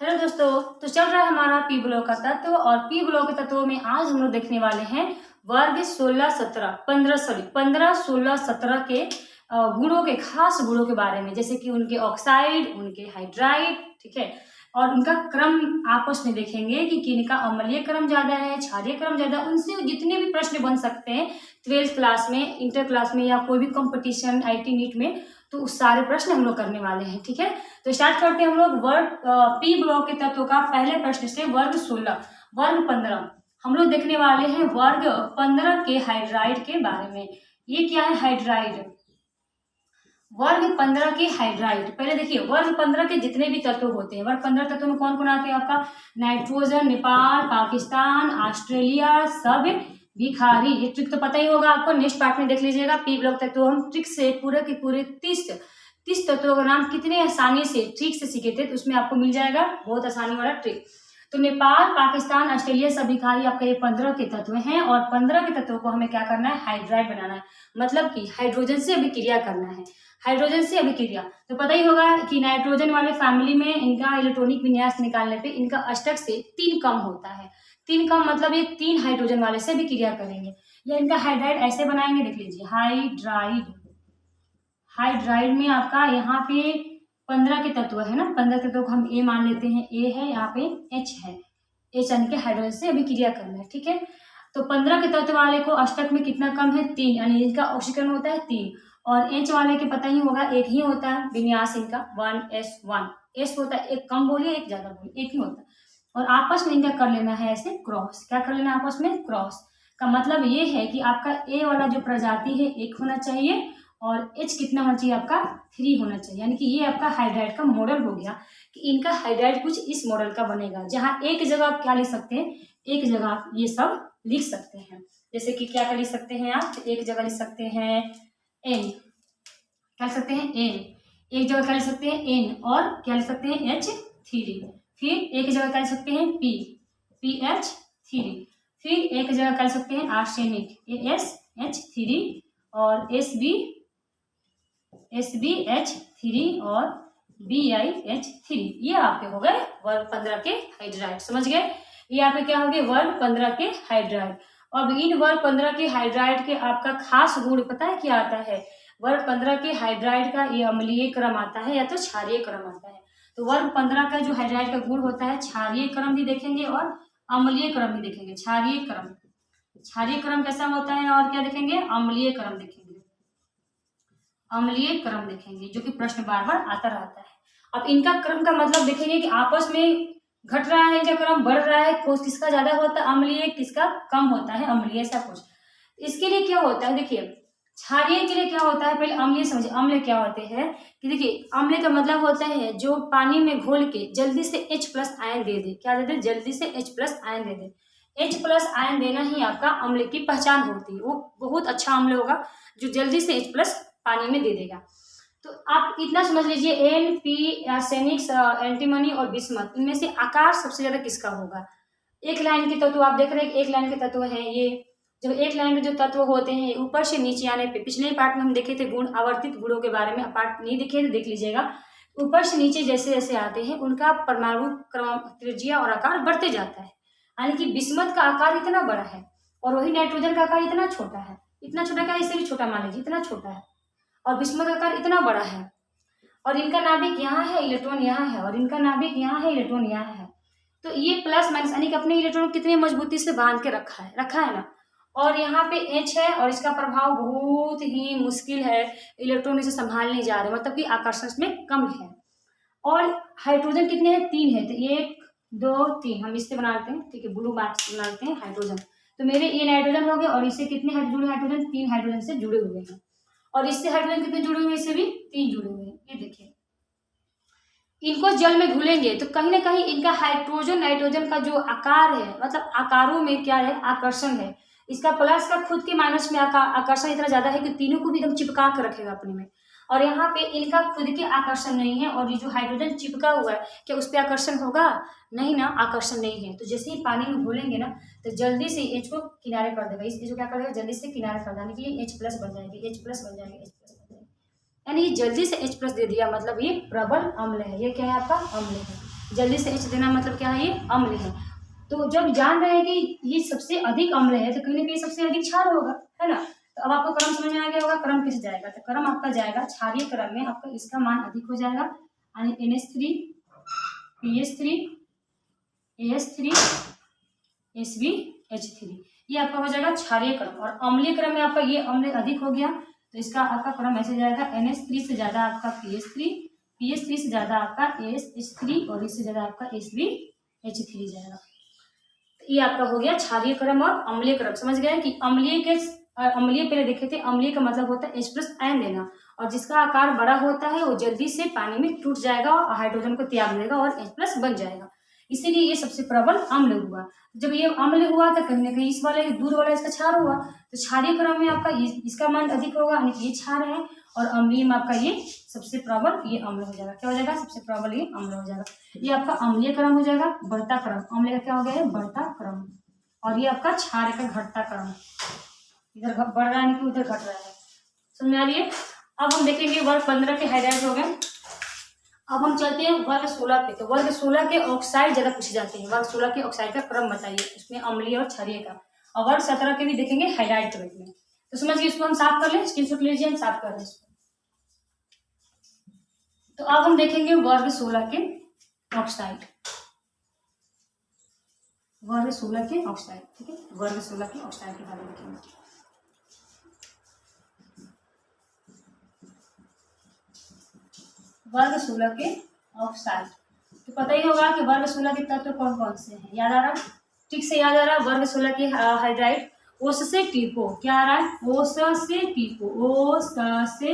Hello दोस्तों, तो चल रहा है हमारा पी ब्लॉक का तत्व और पी ब्लॉक के तत्वों में आज हम लोग देखने वाले हैं वर्ग 16, 17, 15, 16, 17 के गुणों के खास गुणों के बारे में, जैसे कि उनके ऑक्साइड, उनके हाइड्राइड, ठीक है, और उनका क्रम आपस में देखेंगे कि किनका अम्लीय क्रम ज्यादा है, क्षारीय क्रम ज्यादा। उनसे जितने भी प्रश्न बन सकते हैं 12th क्लास में, इंटर क्लास में या कोई भी कंपटीशन IT नीट में, तो उस सारे प्रश्न हम लोग करने वाले हैं। ठीक है, तो स्टार्ट करते हैं हम लोग वर्ग पी ब्लॉक के तत्वों का पहले प्रश्न से। वर्ग 16, वर्ग 15 हम लोग देखने वाले हैं वर्ग 15 के हाइड्राइड के बारे में। ये क्या है हाइड्राइड? वर्ग 15 के हाइड्राइड। पहले देखिए वर्ग 15 के जितने भी तत्व होते हैं, वर्ग 15 तत्वों में कौन कौन आते हैं आपका? नाइट्रोजन, नेपाल, पाकिस्तान, ऑस्ट्रेलिया, सब भिखारी। ये ट्रिक तो पता ही होगा आपको, नेक्स्ट पार्ट में देख लीजिएगा। पी ब्लॉक तत्व हम ट्रिक से पूरे के पूरे 30 तत्वों का नाम कितने आसानी से ट्रिक से सीखे थे, तो उसमें आपको मिल जाएगा बहुत आसानी वाला ट्रिक। तो नेपाल, पाकिस्तान, ऑस्ट्रेलिया, सब भिखारी आपका ये 15 के तत्व हैं और 15 के तत्वों को हमें क्या करना है? हाइड्राइड बनाना है, मतलब कि हाइड्रोजन से अभिक्रिया करना है। हाइड्रोजन से अभिक्रिया तो पता ही होगा कि नाइट्रोजन वाले फैमिली में इनका इलेक्ट्रॉनिक विन्यास निकालने पे इनका अष्टक से 3 कम होता है। 3 कम मतलब ये 3 हाइड्रोजन वाले से अभिक्रिया करेंगे या इनका हाइड्राइड ऐसे बनाएंगे। देख लीजिए हाइड्राइड। हाइड्राइड में आपका यहाँ पे 15 के तत्व है ना, 15 तत्वों को हम ए मान लेते हैं। ए है, यहाँ पे H है। H यानी कि हाइड्रोजन से अभिक्रिया करना है। ठीक है, तो 15 के तत्व वाले को अष्टक में कितना कम है? 3, यानी इनका ऑक्सीकरण होता है 3। और H वाले के पता ही होगा एक ही होता है विन्यास इनका 1s1। S होता है एक कम बोलिए एक ज्यादा बोलिए, एक ही होता है। और आपस में इनका कर लेना है ऐसे क्रॉस। क्या कर लेना है आपस में? क्रॉस। का मतलब ये है कि आपका A वाला जो प्रजाति है 1 होना चाहिए और H कितना होना चाहिए आपका? 3 होना चाहिए। यानी कि ये आपका हाइड्राइड का मॉडल हो गया कि इनका हाइड्राइड कुछ इस मॉडल का बनेगा, जहाँ एक जगह आप क्या लिख सकते हैं? एक जगह आप ये सब लिख सकते हैं। जैसे कि क्या लिख सकते हैं आप? एक जगह लिख सकते हैं N, क्या लिख सकते हैं? N। एक जगह क्या लिख सकते हैं? N। और क्या लिख सकते हैं? H3। फिर एक जगह क्या लिख सकते हैं? P, PH3। फिर एक जगह क्या लिख सकते हैं? आर्सेनिक, AsH3 और SbH3 और BiH3। ये आपके हो गए वर्ग 15 के हाइड्राइड। समझ गए? ये आपके क्या हो गए? वर्ग 15 के हाइड्राइड। अब इन वर्ग 15 के हाइड्राइड के आपका खास गुण पता है क्या आता है? वर्ग 15 के हाइड्राइड का ये अम्लीय क्रम आता है या तो क्षारीय क्रम आता है। तो वर्ग 15 का जो हाइड्राइड का गुण होता है, क्षारीय क्रम भी देखेंगे और अम्लीय क्रम भी देखेंगे। क्षारीय क्रम कैसा होता है और क्या देखेंगे? अम्लीय क्रम देखेंगे। अम्लीय क्रम देखेंगे जो कि प्रश्न बार बार आता रहता है। अब इनका क्रम का मतलब देखेंगे कि आपस में घट रहा है इनका क्रम, बढ़ रहा है, किसका ज्यादा होता है अम्लीय, किसका कम होता है अम्लीय, ऐसा कुछ। इसके लिए क्या होता है? देखिए क्षारीय के लिए क्या होता है, पहले अम्लीय समझिए। अम्ल क्या होते हैं कि देखिए अम्ल का मतलब होता है जो पानी में घोल के जल्दी से H+ आयन दे दे। क्या दे दे? जल्दी से H+ आयन दे दे। H+ आयन देना ही आपका अम्ल की पहचान होती है। वो बहुत अच्छा अम्ल होगा जो जल्दी से H+ पानी में दे देगा। तो आप इतना समझ लीजिए N, आर्सेनिक, एंटीमनी और बिस्मथ, इनमें से आकार सबसे ज्यादा किसका होगा? एक लाइन के तत्व आप देख रहे हैं, एक लाइन के तत्व हैं ये। जब एक लाइन में जो तत्व होते हैं ऊपर से नीचे आने पे, पिछले पार्ट में हम देखे थे गुण, आवर्तित गुणों के बारे में, पार्ट नहीं देखे तो देख लीजिएगा। ऊपर से नीचे जैसे जैसे आते हैं उनका परमाणु क्रम, त्रिज्या और आकार बढ़ते जाता है। यानी कि बिस्मथ का आकार इतना बड़ा है और वही नाइट्रोजन का आकार इतना छोटा है। इतना छोटा क्या, इससे भी छोटा मान लीजिए, इतना छोटा है। और बिस्मथ का आकार इतना बड़ा है और इनका नाभिक यहाँ है, इलेक्ट्रॉन यहाँ है, और इनका नाभिक यहाँ है, इलेक्ट्रॉन यहाँ है। तो ये प्लस माइनस यानी कि अपने इलेक्ट्रॉन कितनी मजबूती से बांध के रखा है ना। और यहाँ पे H है और इसका प्रभाव बहुत ही मुश्किल है, इलेक्ट्रॉन इसे संभाल नहीं जा रहे, मतलब कि आकर्षण में कम है। और हाइड्रोजन कितने हैं? 3 है। तो 1, 2, 3 हम इससे बनाते हैं, ठीक है, ब्लू मार्क्स बनाते हैं हाइड्रोजन। तो मेरे ये नाइट्रोजन हो गए और इससे कितने हाइड्रोजन? 3 हाइड्रोजन से जुड़े हुए हैं। और इससे हाइड्रोजन कितने जुड़े हुए हैं? इससे भी 3 जुड़े हुए हैं। ये देखिए इनको जल में घुलेंगे तो कहीं ना कहीं इनका हाइड्रोजन नाइट्रोजन का जो आकार है, मतलब आकारों में क्या है? आकर्षण है। इसका प्लस का खुद के माइनस में आकर्षण इतना ज्यादा है कि तीनों को भी एकदम चिपका कर रखेगा अपने में। और यहाँ पे इनका खुद के आकर्षण नहीं है और ये जो हाइड्रोजन चिपका हुआ है क्या उस पर आकर्षण होगा? नहीं ना, आकर्षण नहीं है। तो जैसे ही पानी में घोलेंगे ना तो जल्दी से H को किनारे कर देगा। इस जो क्या करेगा? जल्दी से किनारे कर देने के लिए H+ बन जाएगी, H+ बन जाएगी, H+ बन जाएगी। यानी ये जल्दी से H+ दे दिया, मतलब ये प्रबल अम्ल है। ये क्या है? आपका अम्ल है। जल्दी से H देना मतलब क्या है, ये अम्ल है। तो जब जान रहे हैं कि ये सबसे अधिक अम्ल है तो कहीं ना कहीं सबसे अधिक क्षार होगा, है ना। तो अब आपको क्रम समझ में आ गया होगा, क्रम किस जाएगा, तो क्रम आपका जाएगा क्षारीय क्रम में आपका इसका मान अधिक हो जाएगा, यानी NH3 PH3 AH3 SbH3, ये आपका हो जाएगा क्षारीय क्रम। और अम्लीय क्रम में आपका ये अम्ल अधिक हो गया तो इसका आपका क्रम ऐसे जाएगा, NH3 से ज्यादा आपका PH3, PH3 से ज्यादा आपका ASH3 और इससे ज्यादा आपका SbH3 जाएगा। तो ये आपका हो गया क्षारीय क्रम और अम्लीय क्रम। समझ गए कि अम्लीय पहले देखे थे, अम्लीय का मतलब होता है H+N देना, और जिसका आकार बड़ा होता है वो जल्दी से पानी में टूट जाएगा और हाइड्रोजन को त्याग देगा और H+ बन जाएगा, इसीलिए ये सबसे प्रबल अम्ल हुआ। जब ये अम्ल हुआ तो कहीं ना कहीं इस वाले दूर वाला इसका क्षार हुआ, तो क्षारीय क्रम में आपका इसका मान अधिक होगा, यानी कि ये क्षार है, और अम्लीय में आपका ये सबसे प्रबल ये अम्ल हो जाएगा। क्या हो जाएगा, सबसे प्रबल ये अम्ल हो जाएगा। ये आपका अम्लीय क्रम हो जाएगा, बढ़ता क्रम। अम्ल का क्या हो गया है, बढ़ता क्रम, और ये आपका क्षार का घटता क्रम, इधर बढ़ रहा है यानी कि उधर घट रहा है। समझ में आ रही है। अब हम देखेंगे वर्ग 15 के हाइड्राइड हो गए। अब हम चलते हैं वर्ग 16 पे। तो वर्ग 16 के ऑक्साइड ज्यादा पूछे जाते हैं। वर्ग 16 के ऑक्साइड का क्रम बताइए, इसमें अम्लीय और क्षारीय का। और वर्ग 17 के भी देखेंगे हाइड्राइड के रूप में। तो समझिए, इसको हम साफ कर लें, स्क्रीनशॉट लीजिए, हम साफ कर रहे हैं इसको। तो अब हम देखेंगे वर्ग 16 के ऑक्साइड, वर्ग 16 के ऑक्साइड, ठीक है। वर्ग 16 के ऑक्साइड के बारे में देखेंगे। वर्ग 16 के ऑक्साइड, तो पता ही होगा कि वर्ग 16 के तत्व कौन कौन से हैं। याद आ रहा, ठीक से याद आ रहा। वर्ग 16 के हाइड्राइड ओस से टीपो, क्या आ रहा है, ओस से टीपो, ओस से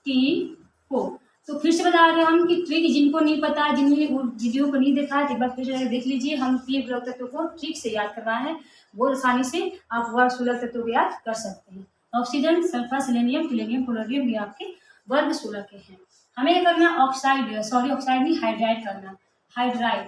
टीपो। तो फिर से बता रहे हैं हम कि ट्रिक जिनको नहीं पता, जिन्होंने वीडियो को नहीं देखा है, एक बार फिर से देख लीजिए। हम 3 वर्ग तत्वों को ट्रिक से याद करवाए हैं, बहुत आसानी से आप वर्ग 16 तत्वों को याद कर सकते हैं। ऑक्सीजन, सल्फर, सेलेनियम, टेलेनियम, पोलोनियम, ये आपके वर्ग 16 के हैं। हमें क्या करना, ऑक्साइड, सॉरी ऑक्साइड नहीं, हाइड्राइड करना। हाइड्राइड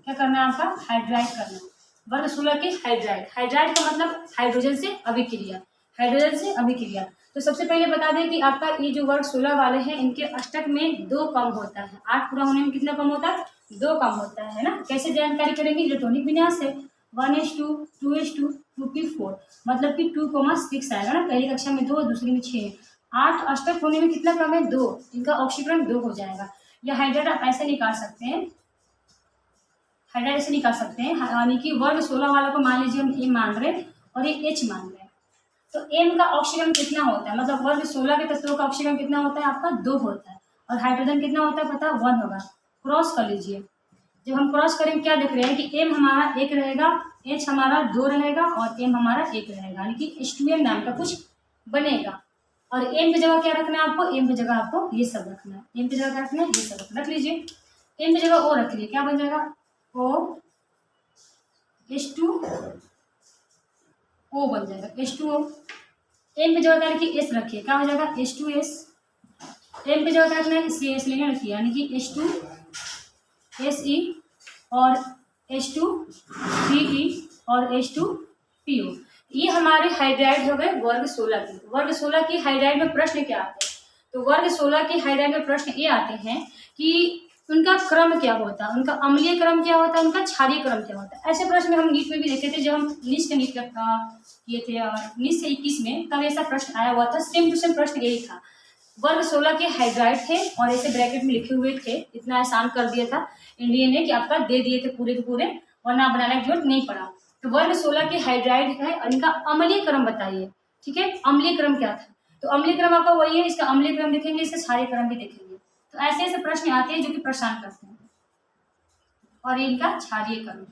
क्या करना है आपका, हाइड्राइड करना। वर्ग 16 के हाइड्राइड, हाइड्राइड का मतलब हाइड्रोजन से अभिक्रिया, हाइड्रोजन से अभिक्रिया। तो सबसे पहले बता दें कि आपका ये जो वर्ग 16 वाले हैं, इनके अष्टक में 2 कम होता है। 8 पूरा होने में कितना कम होता है, 2 कम होता है ना। कैसे जानकारी करेंगे, इलेक्ट्रॉनिक विन्यास से 1s2 2s2 2p4, मतलब कि 2,6 आएगा ना। पहली कक्षा में 2, दूसरी में 6। 8 अष्टक होने में कितना कम है, 2, इनका ऑक्सीकरण 2 हो जाएगा। या हाइड्राइड आप ऐसे निकाल सकते हैं, हाइड्राइड ऐसे निकाल सकते हैं, यानी कि वर्ग 16 वालों को मान लीजिए हम M मान रहे और ये H मान रहे, तो M का ऑक्सीकरण कितना होता है, मतलब वर्ग 16 के तत्वों का ऑक्सीकरण कितना होता है आपका, 2 होता है। और हाइड्रोजन कितना होता है पता है, 1 होगा। क्रॉस कर लीजिए, जब हम क्रॉस करेंगे क्या देख रहे हैं कि M हमारा 1 रहेगा, H हमारा 2 रहेगा और M हमारा 1 रहेगा, यानी कि H2M नाम का कुछ बनेगा। और M की जगह क्या रखना है आपको, M की जगह आपको ये सब रखना है। M की जगह क्या रखना है, ये सब रख लीजिए। M की जगह O रख लीजिए, क्या बन जाएगा, O H2O बन जाएगा, H2O। M की जगह क्या रखिए, S रखिए, क्या हो जाएगा, H2S। M की जगह क्या रखना है, CS लेना रखिए, यानी कि H2Se और H2Ce और H2PO। ये हमारे हाइड्राइड हो गए वर्ग 16 के। वर्ग 16 की हाइड्राइड में प्रश्न क्या आते हैं, तो वर्ग 16 की हाइड्राइड में प्रश्न ये आते हैं कि उनका क्रम क्या होता है, उनका अम्लीय क्रम क्या होता है, उनका क्षारीय क्रम क्या होता है। ऐसे प्रश्न हम नीट में भी देखे थे, जब हम नीट किए थे 19 से 21 में, तब ऐसा प्रश्न आया हुआ था। सेम टू सेम प्रश्न यही था। वर्ग 16 के हाइड्राइड थे और ऐसे ब्रैकेट में लिखे हुए थे, इतना आसान कर दिया था इंडिया ने कि आपका दे दिए थे पूरे के पूरे, वरना बनाने की जरूरत नहीं पड़ा। तो वर्ग 16 के हाइड्राइड है और इनका अम्लीय क्रम बताइए, ठीक है। अम्लीय क्रम क्या था, तो अम्लीय क्रम आपका वही है, इसका अम्लीय क्रम देखेंगे, इसका क्षारीय क्रम भी देखेंगे। तो ऐसे ऐसे प्रश्न आते हैं जो कि परेशान करते हैं। और इनका क्षारीय क्रम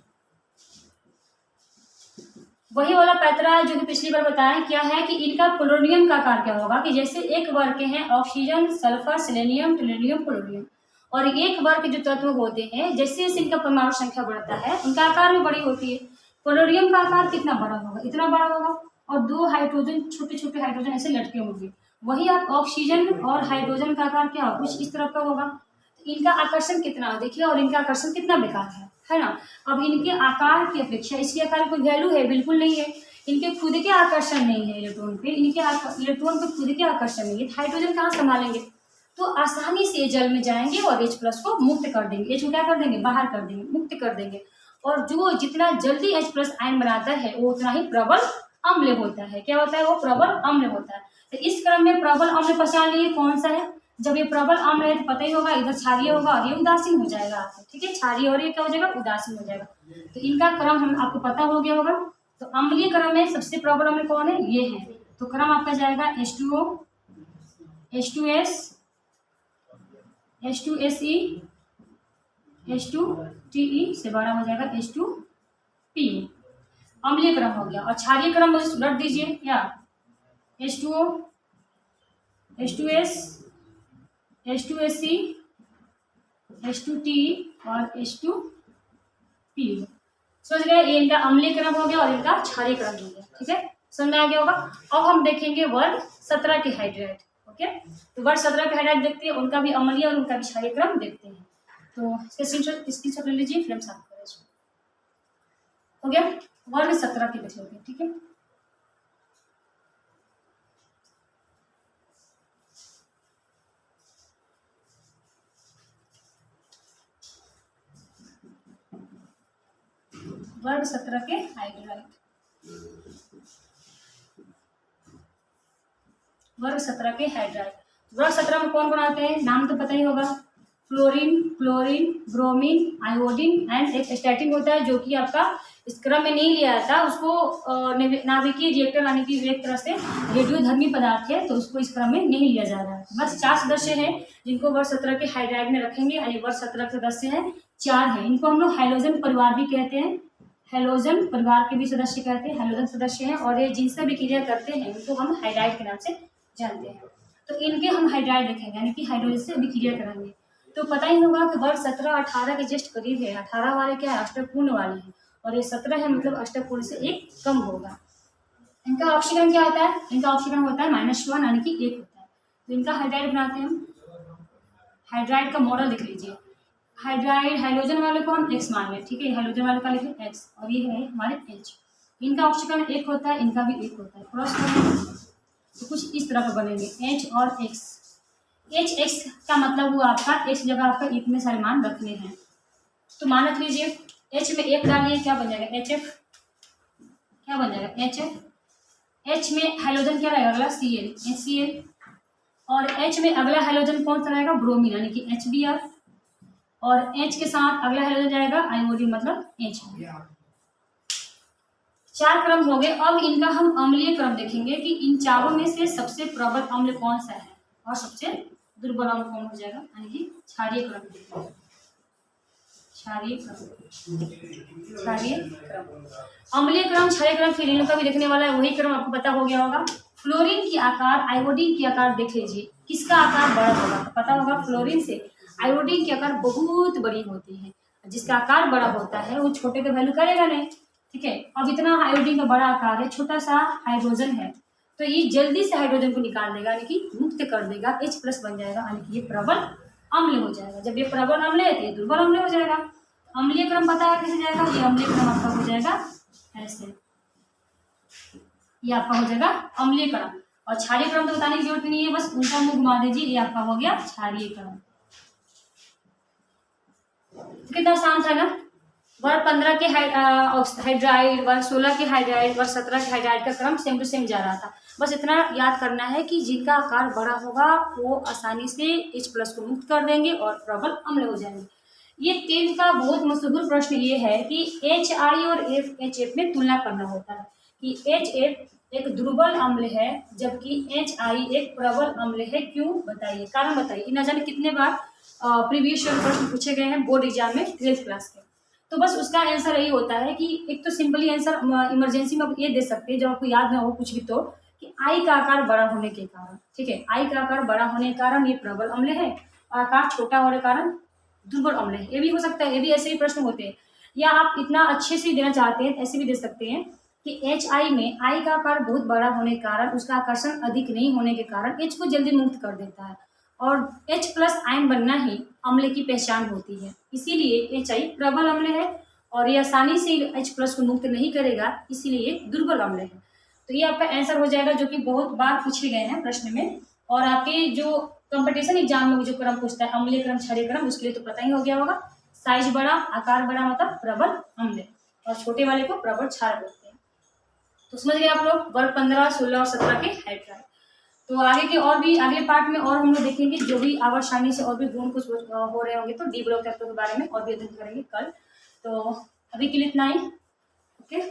वही वाला पैतरा है जो कि पिछली बार बताया, क्या है कि इनका पोलोनियम का आकार क्या होगा, कि जैसे एक वर्ग के हैं oxygen, sulphur, selenium, tellurium, polonium, और एक वर्ग के जो तत्व होते हैं जैसे जैसे इनका परमाणु संख्या बढ़ता है उनका आकार भी बड़ी होती है। पोलोनियम का आकार कितना बड़ा होगा, इतना बड़ा होगा, और 2 हाइड्रोजन, छोटे छोटे हाइड्रोजन ऐसे लटके होंगे। वही आप ऑक्सीजन और हाइड्रोजन का आकार क्या कुछ इस तरह का होगा। तो इनका आकर्षण कितना देखिए, और इनका आकर्षण कितना बेकार है ना। अब इनके आकार की अपेक्षा इसके आकार कोई वैल्यू है, बिल्कुल नहीं है। इनके खुद के आकर्षण नहीं है इलेक्ट्रॉन पे, इनके इलेक्ट्रॉन पे खुद के आकर्षण नहीं है, हाइड्रोजन कहाँ संभालेंगे। तो आसानी से जल में जाएंगे और H+ को मुक्त कर देंगे। H को क्या कर देंगे, बाहर कर देंगे, मुक्त कर देंगे। और जो जितना जल्दी H+ आयन बनाता है वो उतना ही प्रबल अम्ल होता है। क्या होता है, वो प्रबल अम्ल होता है। तो इस क्रम में प्रबल अम्ल पहचान लिए कौन सा है। जब ये प्रबल अम्ल है तो पता ही होगा, इधर क्षारीय होगा और ये उदासीन हो जाएगा आपको, ठीक है। क्षारीय और ये क्या हो जाएगा, उदासीन हो जाएगा। तो इनका क्रम हम आपको पता हो गया होगा। तो अम्लीय क्रम में सबसे प्रबल अम्ल कौन है, ये है। तो क्रम आपका जाएगा H2O, H2S, H2SE, H2TE से बड़ा हो जाएगा H2PU। अम्लीय क्रम हो गया। और क्षारीय क्रम मुझे उलट दीजिए, या H2O, H2S, H2SE, H2TE और H2PU। समझ गए, ये इनका अम्लीय क्रम हो गया और इनका क्षारीय क्रम हो गया, ठीक है, समझ में आ गया होगा। अब हम देखेंगे वर्ग 17 के हाइड्राइड। ओके, तो वर्ग 17 के हाइड्राइड देखते हैं, उनका भी अम्लीय और उनका भी क्षारीय क्रम देखते हैं। तो इसके स्क्रीनशॉट ले लीजिए, फिर हम साफ करें इसको। हो गया, वर्ग 17 के देख लेते हैं, ठीक है। वर्ग 17 के हाइड्राइड, वर्ग 17 के हाइड्राइड। वर्ग 17 में कौन कौन आते हैं, नाम तो पता ही होगा। Fluorine, chlorine, bromine, iodine and एक स्टैटिन होता है, जो कि आपका इस क्रम में नहीं लिया जाता। उसको नाभिकीय रिएक्टर यानी कि एक तरह से रेडियोधर्मी पदार्थ है, तो उसको इस क्रम में नहीं लिया जा रहा है। बस 4 सदस्य हैं जिनको वर्ग 17 के हाइड्राइड में रखेंगे। यानी वर्ग 17 के सदस्य हैं 4 हैं। इनको हम लोग हैलोजन परिवार भी कहते हैं, हैलोजन परिवार के भी सदस्य कहते हैं, हैलोजन सदस्य हैं। और ये जिनसे अभिक्रिया करते हैं उनको हम हाइड्राइड के नाम से जानते हैं। तो इनके हम हाइड्राइड रखेंगे, यानी कि हाइड्रोजन से अभिक्रिया कराएंगे। तो पता ही होगा कि वर्ग 17 18 के जस्ट करीब है। 18 वाले क्या है, अष्टकपूर्ण वाले हैं, और ये 17 है, मतलब अष्टकपूर्ण से एक कम होगा। इनका ऑक्सीजन क्या होता है, इनका ऑक्सीजन होता है -1 यानी कि 1 होता है। तो इनका हाइड्राइड बनाते हैं हम। हाइड्राइड का मॉडल लिख लीजिए। हाइड्राइड हाइड्रोजन वाले को हम X मान लें, ठीक है, हाइड्रोजन वाले का लिखें X, और ये है हमारे H। इनका ऑक्सीजन 1 होता है, इनका भी 1 होता है। क्रॉस करेंगे तो कुछ इस तरह का बनेंगे, H और X। HX का मतलब हुआ आपका X जगह आपका इतने सारे मान रखने हैं। तो मान रख लीजिए, H में 1 डालिए, क्या बन जाएगा, HF। क्या बन जाएगा, HF। H में हाइड्रोजन क्या रहेगा, अगला Cl, HCl। और H में अगला हाइड्रोजन कौन सा रहेगा, ब्रोमीन, यानी कि HBr। और H के साथ अगला हाइड्रोजन जाएगा आयोडीन, मतलब H। 4 क्रम हो गए। अब इनका हम अम्लीय क्रम देखेंगे कि इन चारों में से सबसे प्रबल अम्ल कौन सा है और सबसे दुर्बल अम्ल कौन हो जाएगा, यानी कि क्षारीय क्रम देखेंगे। क्षारीय क्रम, क्षारीय क्रम, अम्लीय क्रम, क्षारीय क्रम, फिर इनका भी देखने वाला है। वही क्रम आपको पता हो गया होगा। फ्लोरीन की आकार, आयोडीन की आकार देख लीजिए, किसका आकार बड़ा होगा, तो पता होगा फ्लोरीन से आयोडीन की आकार बहुत बड़ी होती है। जिसका आकार बड़ा होता है वो छोटे का वैल्यू करेगा नहीं, ठीक है। अब इतना आयोडीन का बड़ा आकार है, छोटा सा हाइड्रोजन है, तो ये जल्दी से हाइड्रोजन को निकाल देगा, यानी कि मुक्त कर देगा, H+ बन जाएगा, यानी कि ये प्रबल अम्ल हो जाएगा। जब ये प्रबल अम्ल है तो ये दुर्बल अम्ल हो जाएगा। अम्लीय क्रम पता है कैसे जाएगा, ये अम्लीय क्रम आपका हो जाएगा ऐसे, ये आपका हो जाएगा अम्लीय क्रम। और क्षारीय क्रम तो बताने की जरूरत नहीं है, बस उनका मुंह घुमा दीजिए, ये आपका हो गया क्षारीय क्रम। कितना आसान था ना। वर्ग 15 के हाइड्राइड, वर्ग 16 के हाइड्राइड, वर्ग 17 के हाइड्राइड का क्रम सेम टू सेम जा रहा था। बस इतना याद करना है कि जिनका आकार बड़ा होगा वो आसानी से H+ को मुक्त कर देंगे और प्रबल अम्ल हो जाएंगे। ये 10th का बहुत मशहूर प्रश्न ये है कि HI और HF में तुलना करना होता है कि HF एक दुर्बल अम्ल है जबकि HI एक प्रबल अम्ल है। क्यों, बताइए, कारण बताइए। न जाने कितने बार प्रीवियस ईयर प्रश्न पूछे गए हैं बोर्ड एग्जाम में 12th क्लास के। तो बस उसका आंसर यही होता है कि एक तो सिंपली आंसर इमरजेंसी में आप ये दे सकते हैं जब आपको याद ना हो कुछ भी, तो कि आई का आकार बड़ा होने के कारण, ठीक है, आई का आकार बड़ा होने के कारण ये प्रबल अम्ल है और आकार छोटा होने के कारण दुर्बल अम्ल है। ये भी हो सकता है, ये भी ऐसे ही प्रश्न होते हैं। या आप इतना अच्छे से देना चाहते हैं ऐसे भी दे सकते हैं कि HI में आई का आकार बहुत बड़ा होने के कारण उसका आकर्षण अधिक नहीं होने के कारण H को जल्दी मुक्त कर देता है और H+ आयन बनना ही अम्ल की पहचान होती है। इसीलिए HI प्रबल अम्ल है और ये आसानी से H+ को मुक्त नहीं करेगा, इसीलिए दुर्बल अम्ल है। तो ये आपका आंसर हो जाएगा, जो कि बहुत बार पूछे गए हैं प्रश्न में। और आपके जो कंपटीशन एग्जाम में जो क्रम पूछता है अम्लीय क्रम क्षारीय क्रम, उसके लिए तो पता ही हो गया होगा। साइज बड़ा, आकार बड़ा मतलब प्रबल अम्ल, और छोटे वाले को प्रबल क्षार बोलते हैं। तो समझ गए आप लोग वर्ग 15, 16 और 17 के हाइड्राइड। तो आगे के और भी अगले पार्ट में और हम लोग देखेंगे जो भी आवर्त सारणी से और भी गुण कुछ हो रहे होंगे, तो डी ब्लॉक तत्वों के बारे में और भी अध्ययन करेंगे कल। तो अभी के लिए इतना ही। ओके।